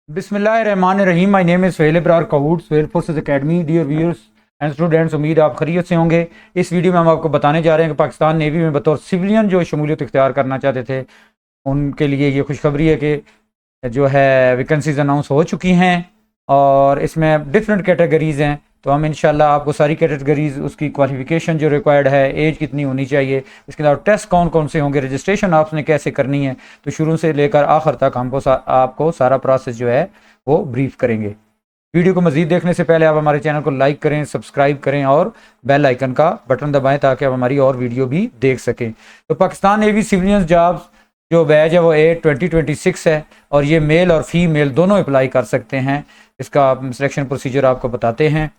बिस्मिल्लाहिर्रहमानिर्रहीम। My name is Suhail Ibrar Kaud, Suhail forces academy. Dear viewers and students, उम्मीद आप खैरियत से होंगे। इस वीडियो में हम आपको बताने जा रहे हैं कि पाकिस्तान नेवी में बतौर सिविलियन जो शमूलियत इख्तियार करना चाहते थे उनके लिए ये खुशखबरी है कि जो है वैकेंसीज अनाउंस हो चुकी हैं और इसमें डिफरेंट कैटेगरीज़ हैं। तो हम इंशाल्लाह आपको सारी कैटेगरीज, उसकी क्वालिफिकेशन जो रिक्वायर्ड है, एज कितनी होनी चाहिए, इसके अलावा टेस्ट कौन कौन से होंगे, रजिस्ट्रेशन आपने कैसे करनी है, तो शुरू से लेकर आखिर तक आपको सारा प्रोसेस जो है वो ब्रीफ करेंगे। वीडियो को मज़ीद देखने से पहले आप हमारे चैनल को लाइक करें, सब्सक्राइब करें और बेल आइकन का बटन दबाएं ताकि आप हमारी और वीडियो भी देख सकें। तो पाकिस्तान नेवी सिविलियन जॉब्स जो बैच है वो 8/2026 है और ये मेल और फीमेल दोनों अप्लाई कर सकते हैं। इसका सिलेक्शन प्रोसीजर आपको बताते हैं।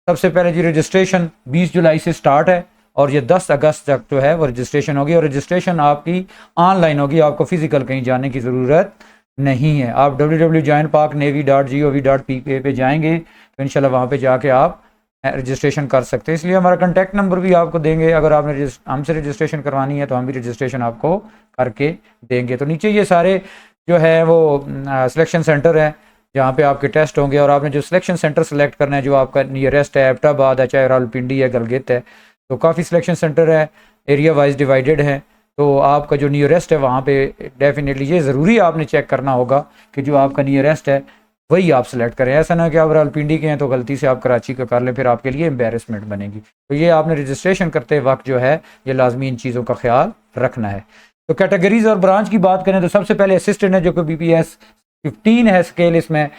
सबसे पहले जी रजिस्ट्रेशन 20 जुलाई से स्टार्ट है और ये 10 अगस्त तक जो है वो रजिस्ट्रेशन होगी और रजिस्ट्रेशन आपकी ऑनलाइन होगी, आपको फिजिकल कहीं जाने की ज़रूरत नहीं है। आप www.joinparknavy.pk पे जाएंगे तो इंशाल्लाह वहाँ पे जाके आप रजिस्ट्रेशन कर सकते हैं। इसलिए हमारा कॉन्टैक्ट नंबर भी आपको देंगे, अगर आपने हमसे रजिस्ट्रेशन करवानी है तो हम भी रजिस्ट्रेशन आपको करके देंगे। तो नीचे ये सारे जो है वो सिलेक्शन सेंटर है जहाँ पे आपके टेस्ट होंगे और आपने जो सिलेक्शन सेंटर सेलेक्ट करना है जो आपका नियरेस्ट है, एबटाबाद है, चाहे रावलपिंडी है, गलगित है, तो काफ़ी सिलेक्शन सेंटर है, एरिया वाइज डिवाइडेड है। तो आपका जो नियरेस्ट है वहाँ पे डेफिनेटली ये ज़रूरी आपने चेक करना होगा कि जो आपका नियरेस्ट है वही आप सेलेक्ट करें। ऐसा ना कि आप रावलपिंडी के हैं तो गलती से आप कराची का कर लें, फिर आपके लिए एम्बेरसमेंट बनेगी। तो ये आपने रजिस्ट्रेशन करते वक्त जो है ये लाजमी इन चीज़ों का ख्याल रखना है। तो कैटेगरीज और ब्रांच की बात करें तो सबसे पहले असिस्टेंट है जो कि BPS 15 है स्केल। इसमें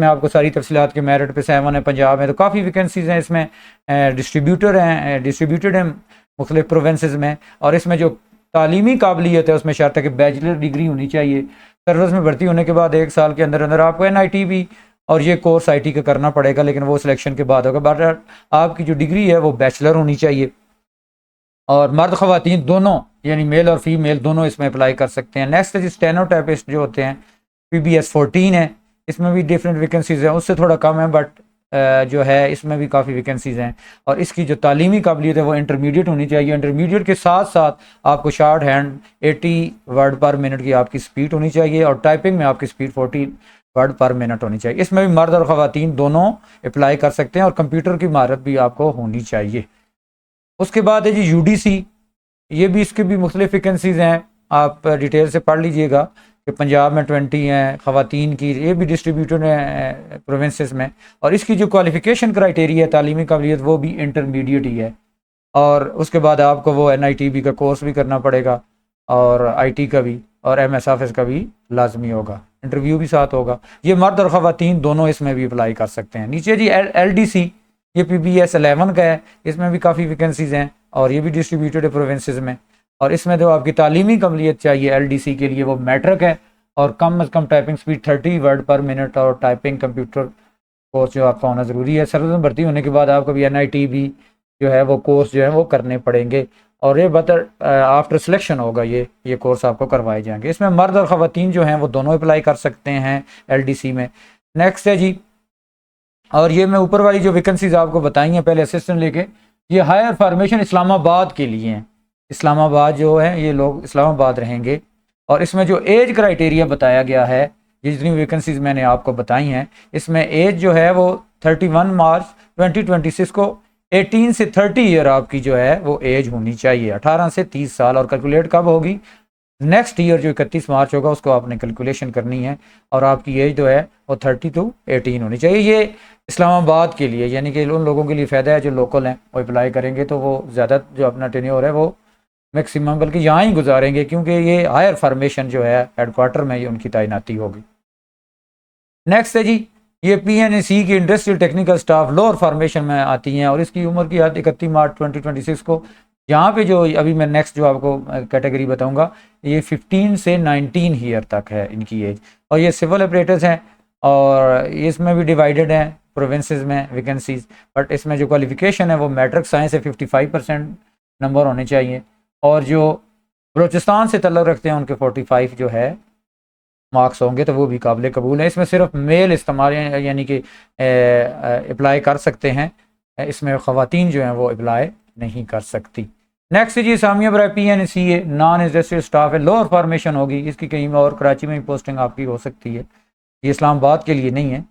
आपको सारी तफसीलात के मेरिट पे 7 है। पंजाब में तो काफ़ी वैकेंसीज़ हैं, इसमें डिस्ट्रीब्यूटेड हैं मुख्तलिफ प्रोविंसेस में। और इसमें जो तालीमी काबिलियत है उसमें शर्त है कि बैचलर डिग्री होनी चाहिए। सर्विस में भर्ती होने के बाद 1 साल के अंदर अंदर आपको NIT भी और ये कोर्स IT का करना पड़ेगा, लेकिन वो सिलेक्शन के बाद होगा। बट आपकी जो डिग्री है वो बैचलर होनी चाहिए। और मर्द ख़वातीन दोनों यानी मेल और फीमेल दोनों इसमें अप्लाई कर सकते हैं। नेक्स्ट है स्टेनोटाइपिस्ट जो होते हैं, PBS 14 है। इसमें भी डिफरेंट वैकेंसीज़ हैं, उससे थोड़ा कम है बट जो है इसमें भी काफ़ी वैकेंसीज़ हैं। और इसकी जो तालीमी काबिलियत है वो इंटरमीडिएट होनी चाहिए। इंटरमीडिएट के साथ साथ आपको short hand 80 word per minute की आपकी स्पीड होनी चाहिए और टाइपिंग में आपकी स्पीड 40 वर्ड पर मिनट होनी चाहिए। इसमें भी मर्द और ख़वातीन दोनों अप्लाई कर सकते हैं और कंप्यूटर की महारत भी आपको होनी चाहिए। उसके बाद है जी UDC। ये भी इसके भी मुख्तलिफ वैकेंसीज़ हैं, आप डिटेल से पढ़ लीजिएगा कि पंजाब में 20 हैं ख़वातीन की, ये भी डिस्ट्रीब्यूटेड हैं प्रोविंसेस में। और इसकी जो क्वालिफ़िकेशन क्राइटेरिया है तालीमी काबिलियत वो भी इंटरमीडिएट ही है। और उसके बाद आपको वो NITB का कोर्स भी करना पड़ेगा और IT का भी और MS ऑफिस का भी लाजमी होगा, इंटरव्यू भी साथ होगा। ये मर्द और ख़वातीन दोनों इसमें भी अप्लाई कर सकते हैं। नीचे जी LDC, ये PBS 11 का है। इसमें भी काफ़ी वैकेंसीज़ हैं और ये भी डिस्ट्रीब्यूटेड है प्रोविंसेस में। और इसमें जो आपकी तालीमी काबिलियत चाहिए LDC के लिए वो मैट्रिक है और कम अज़ कम typing speed 30 word per minute और टाइपिंग कंप्यूटर कोर्स जो आपका होना ज़रूरी है। सर्विस में भर्ती होने के बाद आपको भी NITB जो है वो कोर्स जो है वो करने पड़ेंगे और ये आफ्टर सिलेक्शन होगा, ये कोर्स आपको करवाए जाएंगे। इसमें मर्द और ख़वातीन जो हैं वो दोनों अप्लाई कर सकते हैं LDC में। नेक्स्ट है जी, और ये मैं ऊपर वाली जो वैकेंसीज आपको बताई हैं पहले असिस्टेंट लेके, ये हायर फॉर्मेशन इस्लामाबाद के लिए हैं। इस्लामाबाद जो है ये लोग इस्लामाबाद रहेंगे। और इसमें जो एज क्राइटेरिया बताया गया है, ये जितनी वैकेंसीज मैंने आपको बताई हैं, इसमें एज जो है वो 31 मार्च 2026 को 18 से 30 ईयर आपकी जो है वो एज होनी चाहिए, 18 से 30 साल। और कैलकुलेट कब होगी? नेक्स्ट ईयर जो 31 मार्च होगा उसको आपने कैलकुलेशन करनी है। और आपकी एज जो है वो 30 to 18 होनी चाहिए। ये इस्लामाबाद के लिए, यानी कि उन लोगों के लिए फ़ायदा है जो लोकल हैं, वो अप्लाई करेंगे तो वो ज़्यादा जो अपना टेन्योर है वो मैक्सिमम बल्कि यहाँ ही गुजारेंगे, क्योंकि ये हायर फॉर्मेशन जो है हेडक्वार्टर में ये उनकी तैनाती होगी। नेक्स्ट है जी, ये PNC की industrial technical staff lower formation में आती हैं और इसकी उम्र की हद 31 मार्च 2026 को। यहाँ पे जो अभी मैं नेक्स्ट जो आपको कैटेगरी बताऊंगा, ये 15 से 19 ईयर तक है इनकी एज। और ये सिविल ऑपरेटर्स हैं और इसमें भी डिवाइडेड हैं प्रोविंसेस में वैकेंसीज। बट इसमें जो क्वालिफिकेशन है वो मैट्रिक साइंस से 55% नंबर होने चाहिए और जो बलूचिस्तान से तल्लुक़ रखते हैं उनके 45 जो है मार्क्स होंगे, तो वो भी काबिल कबूल है। इसमें सिर्फ मेल इस्तेमाल यानी कि अप्लाई कर सकते हैं, इसमें ख़वातीन जो हैं वो अप्लाई नहीं कर सकती। नेक्स्ट जी सामिया बराए PNC है, नॉन इंडस्ट्रियल स्टाफ है, लोअर फॉर्मेशन होगी। इसकी कहीं और कराची में भी पोस्टिंग आपकी हो सकती है। ये इस्लामाबाद के लिए नहीं है।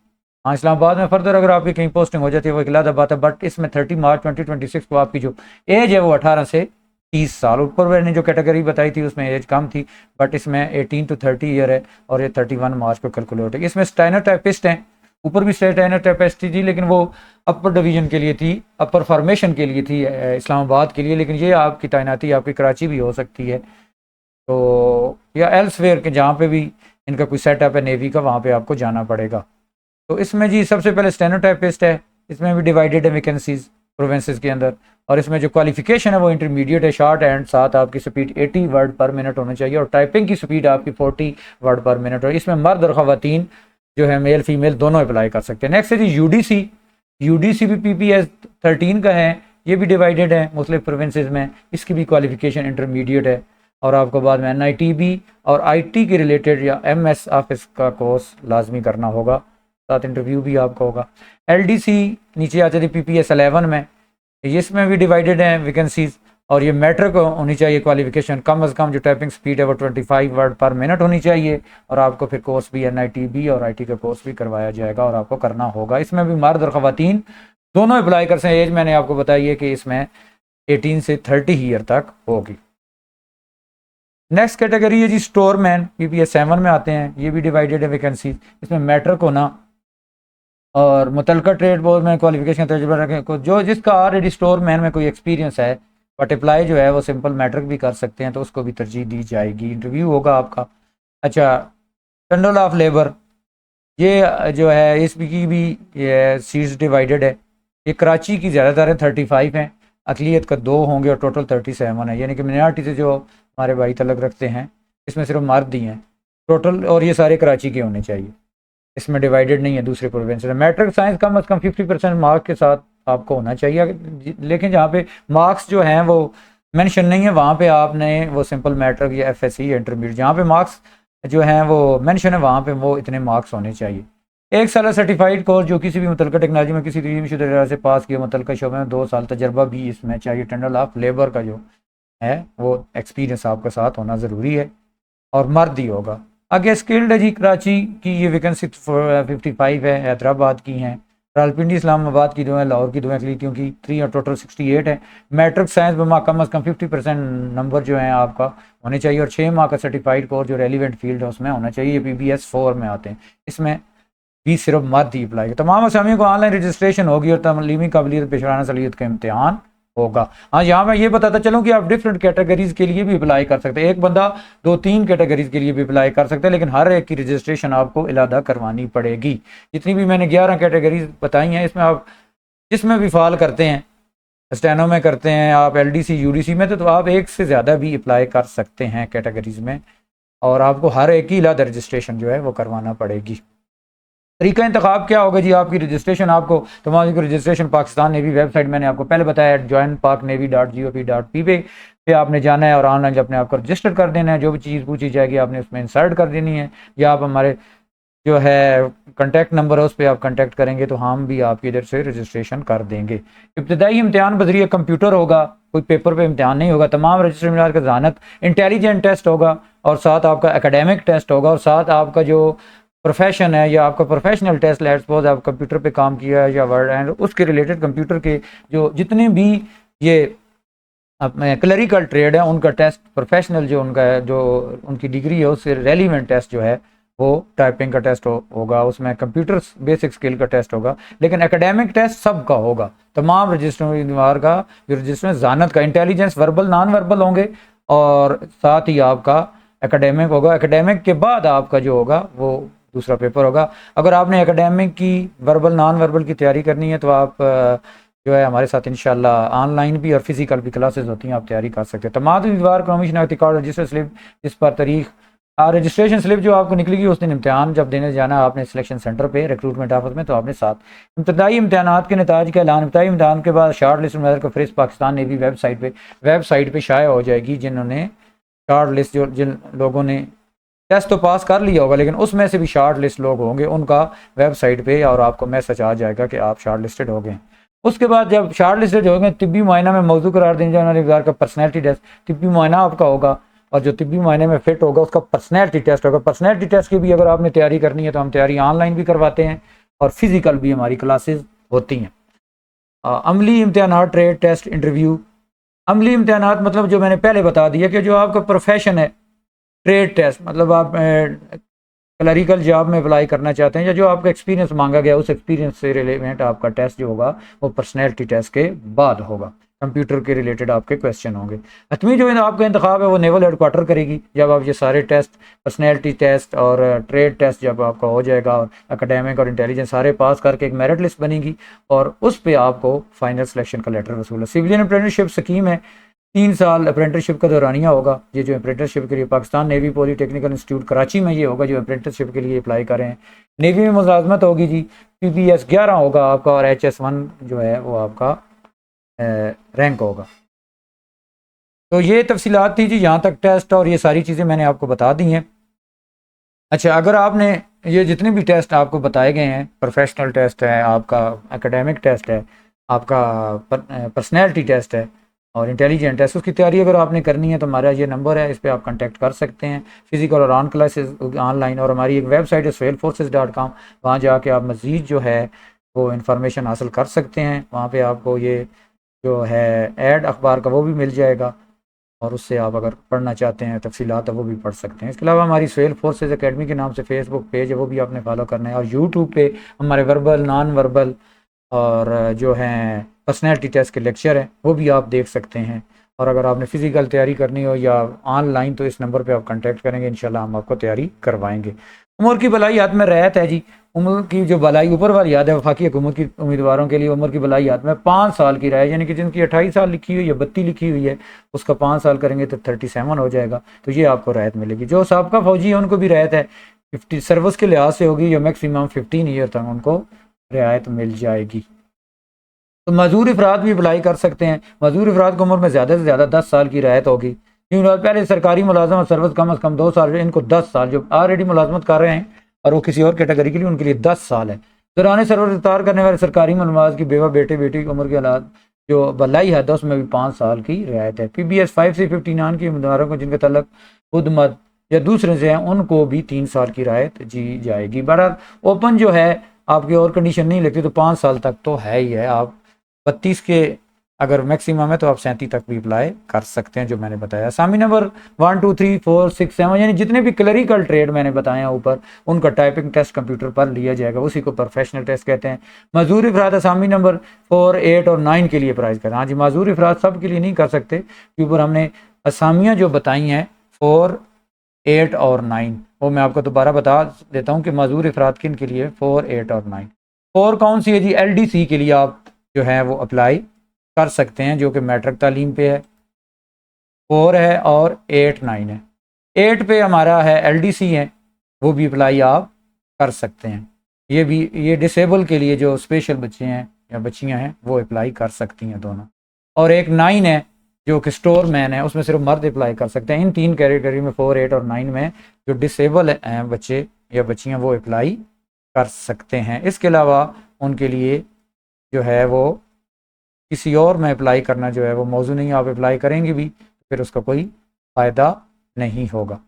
हाँ, इस्लामाबाद में फर्दर अगर आपकी कहीं पोस्टिंग हो जाती है वो एक अलग बात है, बट इसमें 30 मार्च 2026 को आपकी जो एज है वो 18 से 30 साल। ऊपर मैंने जो कैटेगरी बताई थी उसमें एज कम थी, बट इसमें 18 to 30 ईयर है और ये 31 मार्च को कैलकुलेट है। इसमें स्टेनोटाइपिस्ट हैं, ऊपर भी स्टेनोटाइपिस्ट थी, लेकिन वो अपर डिवीजन के लिए थी, अपर फॉर्मेशन के लिए थी इस्लामाबाद के लिए, लेकिन ये आपकी तैनाती आपकी कराची भी हो सकती है, तो या एल्सवेयर के जहाँ पे भी इनका कोई सेटअप है नेवी का वहाँ पे आपको जाना पड़ेगा। तो इसमें जी सबसे पहले स्टेनोटाइपिस्ट है, इसमें भी डिवाइडेड है वैकेंसीज प्रोविंसेस के अंदर, और इसमें जो क्वालिफिकेशन है वो इंटरमीडिएट है, शॉर्ट एंड साथ आपकी स्पीड 80 वर्ड पर मिनट होना चाहिए और टाइपिंग की स्पीड आपकी 40 वर्ड पर मिनट हो। इसमें मर्द और ख़वातीन जो है मेल फीमेल दोनों अप्लाई कर सकते हैं। नेक्स्ट है जी यूडीसी। यूडीसी भी PPS 13 का है, ये भी डिवाइडेड है मुख्तलिफ प्रोविंसेस में, इसकी भी क्वालिफिकेशन इंटरमीडिएट है और आपको बाद में NITB और IT के रिलेटेड या MS ऑफिस का कोर्स लाजमी करना होगा, साथ इंटरव्यू भी आपका होगा। LDC नीचे आ जाती PPS 11 में, इसमें भी डिवाइडेड हैं वैकेंसीज और ये मैट्रिक होनी चाहिए क्वालिफिकेशन, कम से कम जो टाइपिंग स्पीड है वो 25 वर्ड पर मिनट होनी चाहिए और आपको फिर कोर्स भी NITB और IT का कोर्स भी करवाया जाएगा और आपको करना होगा। इसमें भी मर्द और ख़वातीन दोनों अप्लाई कर सकते हैं। एज मैंने आपको बताई है कि इसमें 18 से 30 ईयर तक होगी। नेक्स्ट कैटेगरी है जी स्टोर मैन, PPS 7 में आते हैं, ये भी डिवाइडेड है वैकेंसीज। इसमें मैट्रिक होना और मुतलका ट्रेड बोर्ड में क्वालिफिकेशन तजुर्बा रखें, जो जिसका ऑलरेडी स्टोर मैन में कोई एक्सपीरियंस है, बट अप्लाई जो है वो सिंपल मैट्रिक भी कर सकते हैं, तो उसको भी तरजीह दी जाएगी, इंटरव्यू होगा आपका। अच्छा, टंडल ऑफ लेबर, ये जो है इसकी भी सीट्स डिवाइडेड है, ये कराची की ज़्यादातर है 35 हैं, अकलियत का 2 होंगे और टोटल 37 है, यानी कि मिनॉरिटी से जो हमारे भाई तलक रखते हैं इसमें सिर्फ मर्द ही हैं टोटल, और ये सारे कराची के होने चाहिए, इसमें डिवाइडेड नहीं है दूसरे प्रोविंस में। मैट्रिक साइंस कम से कम 50% मार्क्स के साथ आपको होना चाहिए, लेकिन जहाँ पे मार्क्स जो हैं वो मेंशन नहीं है वहाँ पे आपने वो सिंपल मैट्रिक या FSC या इंटरमीडिएट, जहाँ पे मार्क्स जो हैं वो मेंशन है वहाँ पे वो इतने मार्क्स होने चाहिए। 1 साल सर्टिफाइड कोर्स जो किसी भी मुतलका टेक्नोलॉजी में किसी तरीके से पास किया, मुतलका शोबे में 2 साल तजर्बा भी इसमें चाहिए। टंडल ऑफ लेबर का जो है वो एक्सपीरियंस आपके साथ होना ज़रूरी है और मर्द ही होगा। आगे स्किल्ड है जी, कराची की ये वैकेंसी 55 है, हैदराबाद की हैं, रावलपिंडी इस्लामाबाद की 2 है, लाहौर की 2 अकलीतियों की 3 और टोटल 68 है। मैट्रिक साइंस में कम अज़ कम 50% नंबर जो है आपका होने चाहिए और 6 माह का सर्टिफाइड कोर्स जो रेलिवेंट फील्ड है उसमें होना चाहिए। ये PPS 4 में आते हैं, इसमें भी सिर्फ मर्द ही अप्लाई। तमाम असामियों को ऑनलाइन रजिस्ट्रेशन होगी और तलीमी काबिलियत पेशवाना सलीयत का इम्तहान होगा। हाँ, यहाँ मैं ये बताता चलूँ कि आप डिफरेंट कैटेगरीज के लिए भी अप्लाई कर सकते हैं, एक बंदा 2-3 कैटेगरीज के लिए भी अप्लाई कर सकते हैं, लेकिन हर एक की रजिस्ट्रेशन आपको अलहदा करवानी पड़ेगी। जितनी भी मैंने 11 कैटेगरीज बताई हैं, इसमें आप जिसमें भी फाल करते हैं, स्टेनो में करते हैं आप, LDC UDC में, तो आप एक से ज़्यादा भी अप्लाई कर सकते हैं कैटेगरीज में, और आपको हर एक की अलहदा रजिस्ट्रेशन जो है वो करवाना पड़ेगी। तरीका इंतखाब क्या होगा जी, आपकी रजिस्ट्रेशन आपको तमाम की रजिस्ट्रेशन पाकिस्तान नेवी वेबसाइट मैंने आपको पहले बताया, joinparknavy.gov.p पे आपने जाना है और ऑनलाइन अपने आप को रजिस्टर कर देना है। जो भी चीज़ पूछी जाएगी आपने उसमें इंसर्ट कर देनी है, या आप हमारे जो है कॉन्टैक्ट नंबर है उस पर आप कॉन्टैक्ट करेंगे तो हम भी आपकी इधर से रजिस्ट्रेशन कर देंगे। इब्तदाई इम्तिहान बजरिया कंप्यूटर होगा, कोई पेपर पे इम्तिहान नहीं होगा। तमाम रजिस्टर मिलार का जहानत इंटेलिजेंट टेस्ट होगा और साथ आपका एकेडमिक टेस्ट होगा और साथ आपका जो प्रोफेशन है या आपका प्रोफेशनल टेस्ट, लेट्स सपोज आप कंप्यूटर पे काम किया है या वर्ड एंड उसके रिलेटेड कंप्यूटर के जो जितने भी ये अपने क्लरिकल ट्रेड है उनका टेस्ट, प्रोफेशनल जो उनका है, जो उनकी डिग्री है उससे रेलिवेंट टेस्ट जो है वो टाइपिंग का टेस्ट होगा, उसमें कंप्यूटर बेसिक स्किल का टेस्ट होगा, लेकिन एकेडमिक टेस्ट सबका होगा। तमाम रजिस्टर का जो रजिस्टर जहानत का इंटेलिजेंस वर्बल नॉन वर्बल होंगे और साथ ही आपका एकेडमिक होगा। एकेडमिक के बाद आपका जो होगा वो दूसरा पेपर होगा। अगर आपने एकेडमिक की वर्बल नॉन वर्बल की तैयारी करनी है तो आप जो है हमारे साथ इंशाल्लाह ऑनलाइन भी और फिजिकल भी क्लासेस होती हैं, आप तैयारी कर सकते हैं। तमाम उम्मीदवार कमीशन रजिस्टर स्लिप इस पर तारीख रजिस्ट्रेशन स्लिप जो आपको निकलेगी उस दिन इम्तिहान जब देने जाना आपने सिलेक्शन सेंटर पे रिक्रूटमेंट ऑफिस में, तो आपने साथ इब्तदाई इम्तिहानात के नताज का ऐलान इब्तदाई इम्तिहान के बाद शार्ट लिस्ट में का फहरिस्त पाकिस्तान नेवी वेबसाइट पे शाया हो जाएगी। जिन्होंने शार्ट लिस्ट जिन लोगों ने टेस्ट तो पास कर लिया होगा लेकिन उसमें से भी शार्ट लिस्ट लोग होंगे उनका वेबसाइट पे और आपको मैसेज आ जाएगा कि आप शार्ट लिस्टेड हो गए। उसके बाद जब शार्ट लिस्टेड हो गए तिब्बी मुआयना में मौजूद करार देने जाने वाले का पर्सनैलिटी टेस्ट, तिब्बी मुआयना आपका होगा और जो तिब्बी मायने में फिट होगा उसका पर्सनैलिटी टेस्ट होगा। पर्सनैलिटी टेस्ट की भी अगर आपने तैयारी करनी है तो हम तैयारी ऑनलाइन भी करवाते हैं और फिज़िकल भी हमारी क्लासेस होती हैं। अमली इम्तिहानात, ट्रेड टेस्ट, इंटरव्यू। अमली इम्तिहानात मतलब जो मैंने पहले बता दिया कि जो आपका प्रोफेशन है, ट्रेड टेस्ट मतलब आप क्लरिकल जॉब में अप्लाई करना चाहते हैं या जो आपका एक्सपीरियंस मांगा गया उस एक्सपीरियंस से रिलेवेंट आपका टेस्ट जो होगा वो पर्सनैलिटी टेस्ट के बाद होगा। कंप्यूटर के रिलेटेड आपके क्वेश्चन होंगे। हतमी जो आपका इंतखाब है वो नेवल हेडक्वार्टर करेगी। जब आप ये सारे टेस्ट, पर्सनैलिटी टेस्ट और ट्रेड टेस्ट जब आपका हो जाएगा और एकेडमिक और इंटेलिजेंस सारे पास करके एक मेरिट लिस्ट बनेगी और उस पर आपको फाइनल सिलेक्शन का लेटर वसूल है। सिविलियन अप्रेंटिसशिप स्कीम है, 3 साल अप्रेंटिसशिप का दौरानिया होगा। ये जो अप्रेंटिसशिप के लिए Pakistan navy polytechnical institute Karachi में ये होगा जो अप्रेंटिसशिप के लिए अप्लाई करें। नेवी में मुलाजमत होगी जी, PBS 11 होगा आपका और HS1 जो है वो आपका रैंक होगा। तो ये तफसीलात थी जी, यहाँ तक टेस्ट और ये सारी चीज़ें मैंने आपको बता दी हैं। अच्छा, अगर आपने ये जितने भी टेस्ट आपको बताए गए हैं, प्रोफेशनल टेस्ट है आपका, एकेडमिक टेस्ट है आपका, पर्सनैलिटी टेस्ट है और इंटेलिजेंट टेस्ट, उसकी तैयारी अगर आपने करनी है तो हमारा ये नंबर है, इस पर आप कांटेक्ट कर सकते हैं। फिजिकल और ऑन क्लासेस ऑनलाइन, और हमारी एक वेबसाइट है soilforces.com, वहाँ जाके आप मज़ीद जो है वो इन्फॉर्मेशन हासिल कर सकते हैं। वहाँ पे आपको ये जो है ऐड अखबार का वो भी मिल जाएगा और उससे आप अगर पढ़ना चाहते हैं तफसीलात तो वो भी पढ़ सकते हैं। इसके अलावा हमारी सोहेल फोर्सेस एकेडमी के नाम से फेसबुक पेज है, वो भी आपने फॉलो करना है और यूट्यूब पे हमारे वर्बल, नॉन वर्बल और जो हैं पर्सनैलिटी टेस्ट के लेक्चर हैं वो भी आप देख सकते हैं। और अगर आपने फ़िज़िकल तैयारी करनी हो या ऑनलाइन तो इस नंबर पे आप कांटेक्ट करेंगे, इंशाल्लाह हम आपको तैयारी करवाएंगे। उम्र की भलाई हाथ में रहत है जी, उम्र की जो भलाई ऊपर वाली याद है वफाकी हुकूमत की उम्मीदवारों के लिए उम्र की भलाई हाथ में 5 साल की राय, यानी कि जिनकी 28 साल लिखी हुई है, 32 लिखी हुई है, उसका 5 साल करेंगे तो 37 हो जाएगा, तो ये आपको रायत मिलेगी। जो साबका फौजी है उनको भी रायत है, 50 सर्विस के लिहाज से होगी या मैक्सिमम 15 ईयर तक उनको रियायत मिल जाएगी। तो मजदूर अफराद भी अप्लाई कर सकते हैं। मजदूर अफराद की उम्र में ज़्यादा से ज़्यादा 10 साल की रियायत होगी। क्योंकि पहले सरकारी मुलाजमत सर्विस कम अज़ कम 2 साल, इनको 10 साल, जो ऑलरेडी मुलाजमत कर रहे हैं और वो किसी और कैटेगरी के लिए उनके लिए 10 साल है। दौरान सर्विस इफ्तार करने वाले सरकारी मुलाज की बेवा बेटे बेटी की उम्र के हालात जो भलाई हद है उसमें भी 5 साल की रियायत है। PBS 5 से 59 की उम्मीदवारों को जिनके तलक खुद मत या दूसरे से हैं उनको भी 3 साल की रियायत दी जाएगी। बहरहाल ओपन जो है आपकी और कंडीशन नहीं लगती तो 5 साल तक तो है ही है। आप 32 के अगर मैक्सिमम है तो आप 37 तक भी अप्लाई कर सकते हैं जो मैंने बताया। असामी नंबर 1 2 3 4 6 7 यानी जितने भी क्लरिकल ट्रेड मैंने बताए हैं ऊपर उनका टाइपिंग टेस्ट कंप्यूटर पर लिया जाएगा, उसी को प्रोफेशनल टेस्ट कहते हैं। मजदूर अफराद असामी नंबर 4 8 और 9 के लिए अप्लाई करें। हाँ जी, मजदूर अफराद सब के लिए नहीं कर सकते क्योंकि ऊपर हमने असामियाँ जो बताई हैं 4 8 और 9 वो मैं आपको दोबारा बता देता हूँ कि मजदूर अफराद किन के लिए 4 8 और 9। 4 कौन सी है जी? LDC के लिए आप जो है वो अप्लाई कर सकते हैं जो कि मैट्रिक तालीम पे है, 4 है और 8 9 है। 8 पे हमारा है LDC है, वो भी अप्लाई आप कर सकते हैं। ये भी ये डिसेबल के लिए जो स्पेशल बच्चे हैं या बच्चियां हैं वो अप्लाई कर सकती हैं दोनों। और एक 9 है जो कि स्टोर मैन है, उसमें सिर्फ मर्द अप्लाई कर सकते हैं। इन 3 कैटेगरी में 4 8 और 9 में जो डिसेबल हैं बच्चे या बच्चियाँ वो अप्लाई कर सकते हैं। इसके अलावा उनके लिए जो है वो किसी और में अप्लाई करना जो है वो मौजू नहीं, आप अप्लाई करेंगे भी तो फिर उसका कोई फ़ायदा नहीं होगा।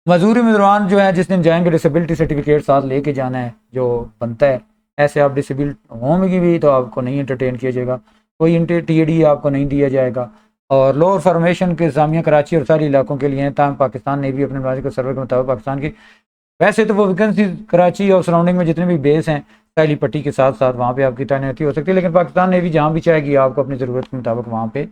मजदूरी उम्मीदवार जो है जिस दिन जाएंगे डिसेबिलिटी सर्टिफिकेट साथ लेके जाना है जो बनता है। ऐसे आप डिसेबल्ड होंगे भी तो आपको नहीं एंटरटेन किया जाएगा, कोई TAD आपको नहीं दिया जाएगा। और लोअर फॉर्मेशन के जामिया कराची और सारे इलाकों के लिए हैं। ताम पाकिस्तान ने भी अपने मुलाजिम को सर्वे के मुताबिक पाकिस्तान की वैसे तो वो वैकेंसी कराची और सराउंडिंग में जितने भी बेस हैं सैली पट्टी के साथ साथ वहाँ पे आपकी तैनाती हो सकती है, लेकिन पाकिस्तान ने भी जहाँ भी चाहेगी आपको अपनी ज़रूरत के मुताबिक वहाँ पे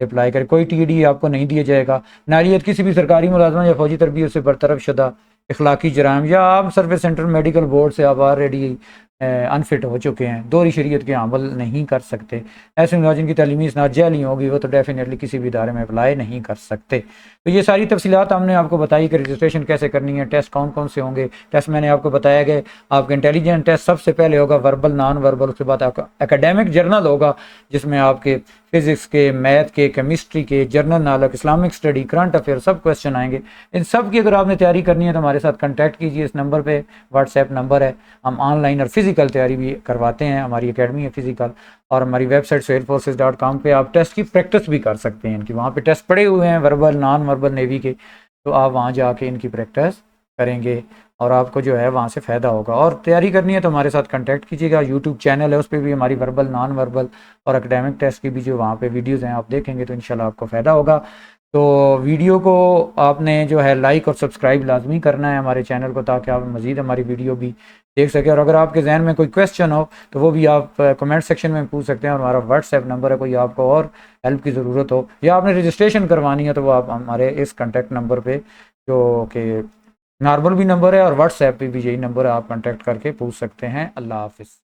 अप्लाई करे। कोई TAD आपको नहीं दिया जाएगा। नारियत किसी भी सरकारी मुलाजमत या फौजी तरबियत से बरतरफ शुदा इखलाकी जराम या आप सर्विस सेंटर मेडिकल बोर्ड से आप ऑलरेडी अनफिट हो चुके हैं, दोहरी शरीयत के अमल नहीं कर सकते, ऐसे मुलाजिम की तालीमी इसनाद जाली होगी वो तो डेफिनेटली किसी भी इदारे में अप्लाई नहीं कर सकते। तो ये सारी तफसीलात हमने आपको बताई कि रजिस्ट्रेशन कैसे करनी है, टेस्ट कौन कौन से होंगे। टेस्ट मैंने आपको बताया गया, आपका इंटेलिजेंट टेस्ट सबसे पहले होगा, वर्बल नॉन वर्बल, उसके बाद आपका एकेडमिक जर्नल होगा जिसमें आपके फिज़िक्स के, मैथ के, केमिस्ट्री के, general knowledge, Islamic study, current affair सब क्वेश्चन आएंगे। इन सब की अगर आपने तैयारी करनी है तो हमारे साथ कॉन्टैक्ट कीजिए, इस नंबर पर व्हाट्सएप नंबर है। हम ऑनलाइन और फिजिकल फ़िज़िकल तैयारी भी करवाते हैं, हमारी एकेडमी है फ़िज़िकल, और हमारी वेबसाइट soilforces.com पे आप टेस्ट की प्रैक्टिस भी कर सकते हैं इनकी, वहाँ पे टेस्ट पड़े हुए हैं वर्बल नॉन वर्बल नेवी के, तो आप वहाँ जाके इनकी प्रैक्टिस करेंगे और आपको जो है वहाँ से फ़ायदा होगा। और तैयारी करनी है तो हमारे साथ कांटेक्ट कीजिएगा, यूट्यूब चैनल है उस पर भी हमारी वर्बल नॉन वर्बल और एकेडमिक टेस्ट की भी जो वहाँ पे वीडियोज़ हैं आप देखेंगे तो इंशाल्लाह आपको फ़ायदा होगा। तो वीडियो को आपने जो है लाइक और सब्सक्राइब लाजमी करना है हमारे चैनल को, ताकि आप मज़ीद हमारी वीडियो भी देख सकें। और अगर आपके जहन में कोई क्वेश्चन हो तो वो भी आप कमेंट सेक्शन में पूछ सकते हैं, और हमारा व्हाट्सएप नंबर है, कोई आपको और हेल्प की ज़रूरत हो या आपने रजिस्ट्रेशन करवानी है तो वो आप हमारे इस कॉन्टैक्ट नंबर पे, जो कि नॉर्मल भी नंबर है और व्हाट्सएप पे भी यही नंबर है, आप कॉन्टैक्ट करके पूछ सकते हैं। अल्लाह हाफिज़।